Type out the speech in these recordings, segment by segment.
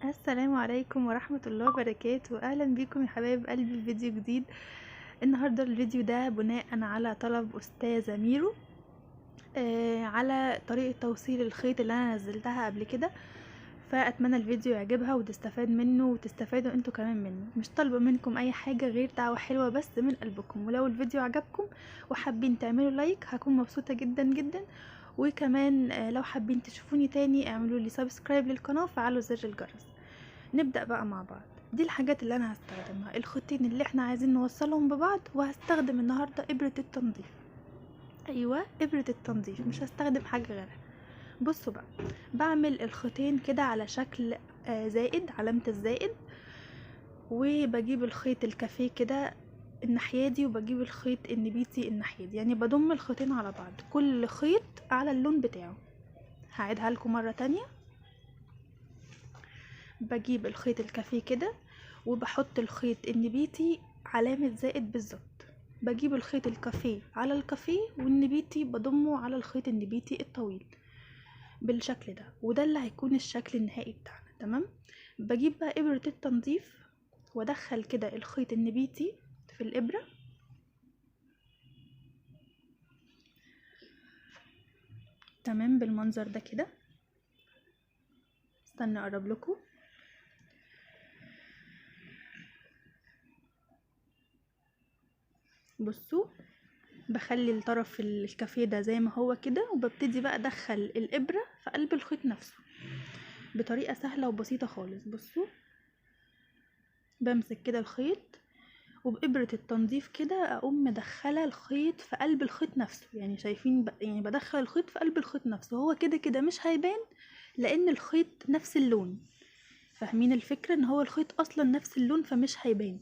السلام عليكم ورحمة الله وبركاته. اهلا بيكم يا حبايب قلبي في فيديو جديد. النهاردة الفيديو ده بناء على طلب استاذة ميرو على طريقة توصيل الخيط اللي انا نزلتها قبل كده. فاتمنى الفيديو يعجبها وتستفاد منه وتستفادوا انتوا كمان منه. مش طالبة منكم اي حاجة غير دعوة حلوة بس من قلبكم، ولو الفيديو عجبكم وحابين تعملوا لايك هكون مبسوطة جدا جدا. وكمان لو حابين تشوفوني تاني اعملوا لي سبسكرايب للقناة وفعلوا زر الجرس. نبدأ بقى مع بعض. دي الحاجات اللي انا هستخدمها، الخيطين اللي احنا عايزين نوصلهم ببعض، وهستخدم النهاردة ابرة التنظيف. ايوه، ابرة التنظيف، مش هستخدم حاجة غيرها. بصوا بقى، بعمل الخيطين كده على شكل زائد، علامة الزائد، وبجيب الخيط الكافيه كده الناحية دي، وبجيب الخيط النبيتي الناحية دي، يعني بضم الخيطين على بعض، كل خيط على اللون بتاعه. هعيدها لكم مرة تانية. بجيب الخيط الكافيه كده وبحط الخيط النبيتي علامة زائد بالظبط. بجيب الخيط الكافيه على الكافيه، والنبيتي بضمه على الخيط النبيتي الطويل بالشكل ده، وده اللي هيكون الشكل النهائي بتاعنا. تمام. بجيب بقى ابرة التنظيف وادخل كده الخيط النبيتي في الابرة، تمام، بالمنظر ده كده. استنى اقرب لكم. بصوا، بخلي الطرف الكافيه ده زي ما هو كده، وببتدي بقى ادخل الابرة في قلب الخيط نفسه بطريقة سهلة وبسيطة خالص. بصوا، بمسك كده الخيط وبإبرة التنظيف كده اقوم مدخله الخيط في قلب الخيط نفسه. يعني شايفين يعني بدخل الخيط في قلب الخيط نفسه، هو كده كده مش هيبان لان الخيط نفس اللون. فاهمين الفكرة؟ ان هو الخيط اصلا نفس اللون فمش هيبان.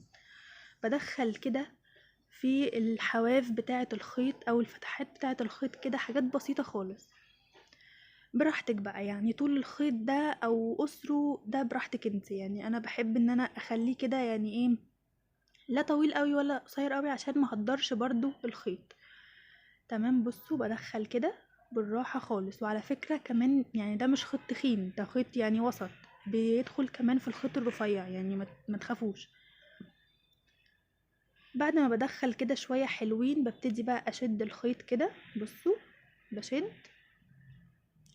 بدخل كده في الحواف بتاعة الخيط او الفتحات بتاعة الخيط كده حاجات بسيطة خالص. براحتك بقى، يعني طول الخيط ده او قصره ده براحتك انت. يعني انا بحب ان انا اخليه كده، يعني ايه، لا طويل قوي ولا قصير قوي عشان ما اهدرش برضو الخيط. تمام. بصوا، بدخل كده بالراحة خالص. وعلى فكرة كمان يعني ده مش خيط تخين، ده خيط يعني وسط، بيدخل كمان في الخيط الرفيع، يعني ما تخافوش. بعد ما بدخل كده شوية حلوين ببتدي بقى اشد الخيط كده. بصوا، بشد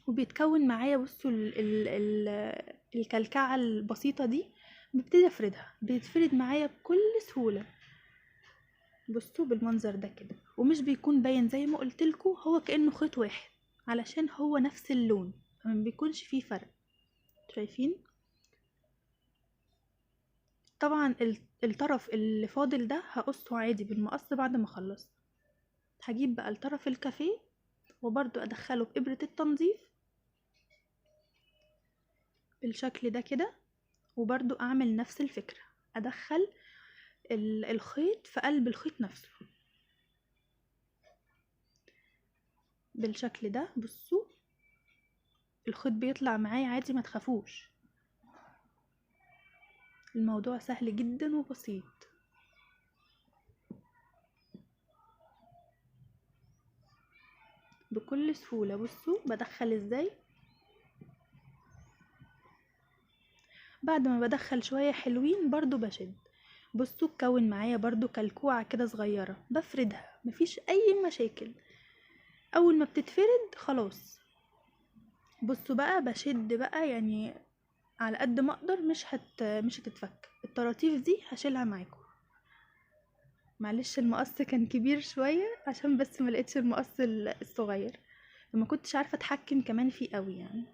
وبيتكون معايا. بصوا الكلكعة البسيطة دي ببتدي افردها، بيتفرد معايا بكل سهولة. بصوا بالمنظر ده كده، ومش بيكون باين زي ما قلتلكوا، هو كأنه خيط واحد علشان هو نفس اللون، فما بيكونش فيه فرق. شايفين؟ طبعا الطرف اللي فاضل ده هقصه عادي بالمقص بعد ما اخلص. هجيب بقى الطرف الكافيه وبرضو ادخله بإبرة التنظيف بالشكل ده كده، وبرضو اعمل نفس الفكرة، ادخل الخيط في قلب الخيط نفسه بالشكل ده. بصوا، الخيط بيطلع معايا عادي، ما تخافوش، الموضوع سهل جدا وبسيط بكل سهولة. بصوا بدخل ازاي. بعد ما بدخل شوية حلوين برضو بشد. بصوا اتكون معايا برضو كلكوعة كده صغيرة، بفردها مفيش اي مشاكل. اول ما بتتفرد خلاص. بصوا بقى بشد بقى، يعني على قد ما اقدر، مش هتتفك. الطراطيف دي هشيلها معاكم. معلش المقص كان كبير شوية عشان بس ما لقيتش المقص الصغير، فما كنتش عارفة اتحكم كمان فيه قوي يعني.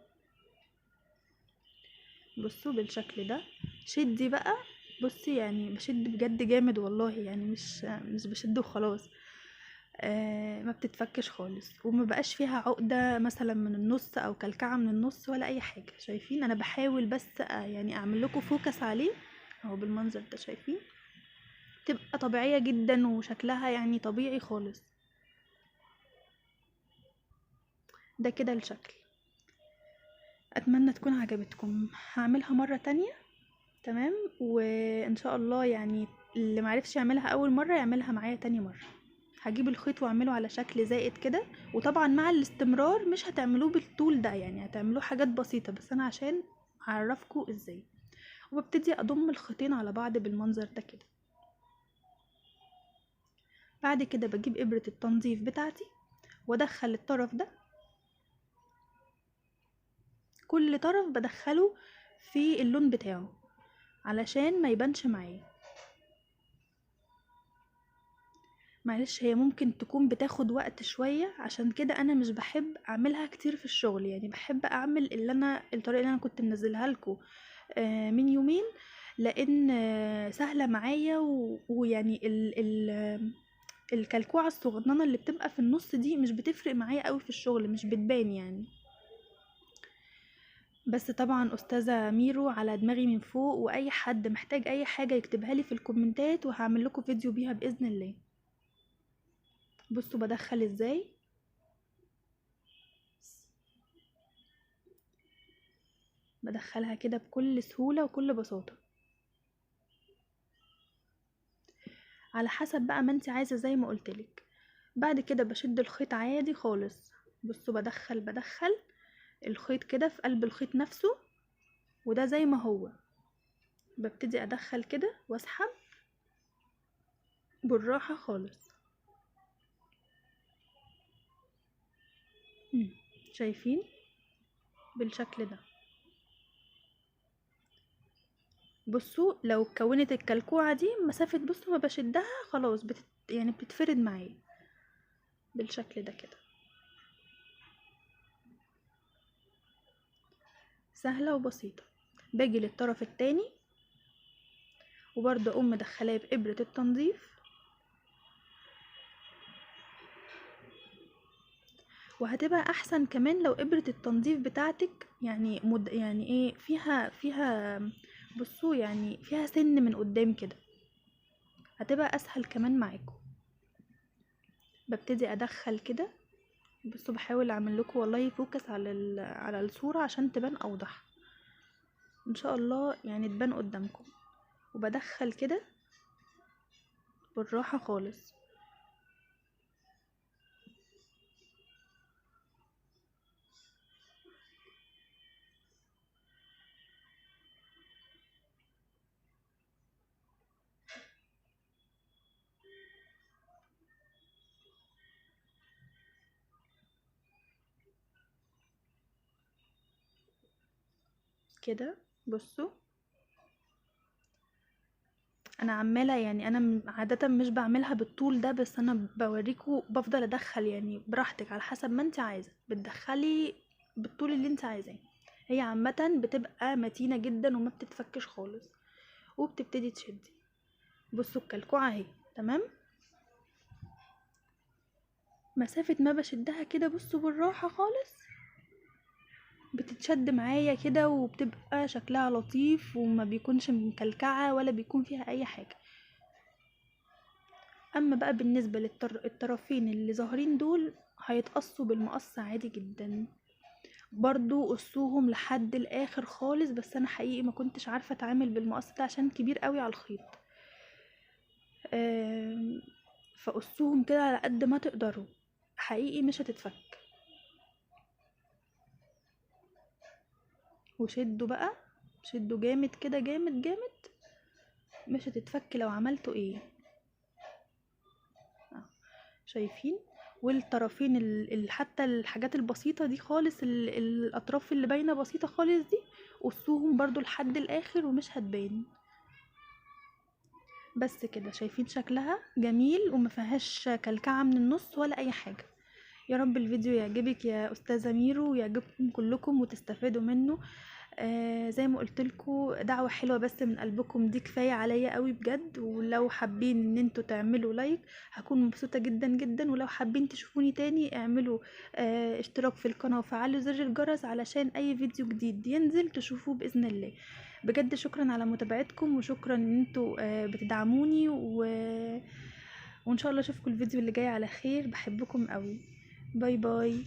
بصوا بالشكل ده. شدي بقى. بصي يعني بشد بجد جامد والله، يعني مش بشد وخلاص. ما بتتفكش خالص، وما بقاش فيها عقدة مثلا من النص او كلكعة من النص ولا اي حاجة. شايفين؟ انا بحاول بس يعني اعمل لكم فوكس عليه اهو بالمنظر ده. شايفين؟ تبقى طبيعية جدا وشكلها يعني طبيعي خالص. ده كده الشكل. اتمنى تكون عجبتكم. هعملها مرة تانية. تمام. وان شاء الله يعني اللي معرفش يعملها اول مرة يعملها معايا تاني مرة. هجيب الخيط واعمله على شكل زائد كده، وطبعا مع الاستمرار مش هتعملوه بالطول ده، يعني هتعملوه حاجات بسيطة، بس انا عشان اعرفكم ازاي. وببتدي اضم الخيطين على بعض بالمنظر ده كده. بعد كده بجيب ابرة التنظيف بتاعتي وادخل الطرف ده، كل طرف بدخله في اللون بتاعه علشان ما يبانش معايا. معلش هي ممكن تكون بتاخد وقت شوية، عشان كده انا مش بحب اعملها كتير في الشغل، يعني بحب اعمل الطريقة اللي انا كنت منزلها لكم من يومين، لان سهلة معايا ويعني الكلكوعة الصغننة اللي بتبقى في النص دي مش بتفرق معايا قوي في الشغل، مش بتبان يعني. بس طبعا استاذة ميرو على دماغي من فوق، واي حد محتاج اي حاجة يكتبها لي في الكومنتات وهعمل لكم فيديو بيها باذن الله. بصوا بدخل ازاي، بدخلها كده بكل سهولة وكل بساطة، على حسب بقى ما انت عايزة زي ما قلتلك. بعد كده بشد الخيط عادي خالص. بصوا بدخل الخيط كده في قلب الخيط نفسه، وده زي ما هو. ببتدي ادخل كده واسحب بالراحة خالص. شايفين بالشكل ده. بصوا لو اتكونت الكلكوعة دي مسافة، بصوا ما بشدها خلاص يعني بتتفرد معايا بالشكل ده كده. سهلة وبسيطة. باجي للطرف التاني وبرضه اقوم مدخلاه بإبرة التنظيف، وهتبقى احسن كمان لو إبرة التنظيف بتاعتك يعني يعني ايه فيها بصوا يعني فيها سن من قدام كده، هتبقى اسهل كمان معاكم. ببتدي ادخل كده. بصوا بحاول اعمل لكم والله فوكس على الصورة عشان تبان اوضح ان شاء الله، يعني تبان قدامكم. وبدخل كده بالراحة خالص. كده بصوا انا عماله، يعني انا عاده مش بعملها بالطول ده، بس انا بوريكم بفضل ادخل يعني براحتك على حسب ما انت عايزه بتدخلي بالطول اللي انت عايزاه. هي عامه بتبقى متينه جدا وما بتتفكش خالص، وبتبتدي تشدي. بصوا الكلكوعه اهي تمام. مسافه ما بشدها كده بصوا بالراحه خالص بتتشد معايا كده، وبتبقى شكلها لطيف وما بيكونش مكلكعه ولا بيكون فيها اي حاجه. اما بقى بالنسبة للطرفين اللي ظاهرين دول هيتقصوا بالمقص عادي جدا، برضو قصوهم لحد الاخر خالص، بس انا حقيقي ما كنتش عارفة اتعامل بالمقص ده عشان كبير قوي على الخيط. فقصوهم كده على قد ما تقدروا، حقيقي مش هتتفك. وشدوا بقى، شدوا جامد كده جامد جامد، مش هتتفك لو عملتوا ايه. شايفين؟ والطرفين حتى الحاجات البسيطة دي خالص، الأطراف اللي باينة بسيطة خالص دي قصوهم برضو لحد الآخر ومش هتبان. بس كده شايفين شكلها جميل ومفيهاش كلكعة من النص ولا أي حاجة. يا رب الفيديو يعجبك يا أستاذة ميرو ويعجبكم كلكم وتستفادوا منه. زي ما قلتلكوا دعوة حلوة بس من قلبكم دي كفاية عليا قوي بجد، ولو حابين ان انتوا تعملوا لايك هكون مبسوطة جدا جدا، ولو حابين تشوفوني تاني اعملوا اشتراك في القناة وفعلوا زر الجرس علشان اي فيديو جديد ينزل تشوفوه بإذن الله. بجد شكرا على متابعتكم، وشكرا ان انتوا بتدعموني وان شاء الله اشوفكم الفيديو اللي جاي على خير. بحبكم قوي. باي باي.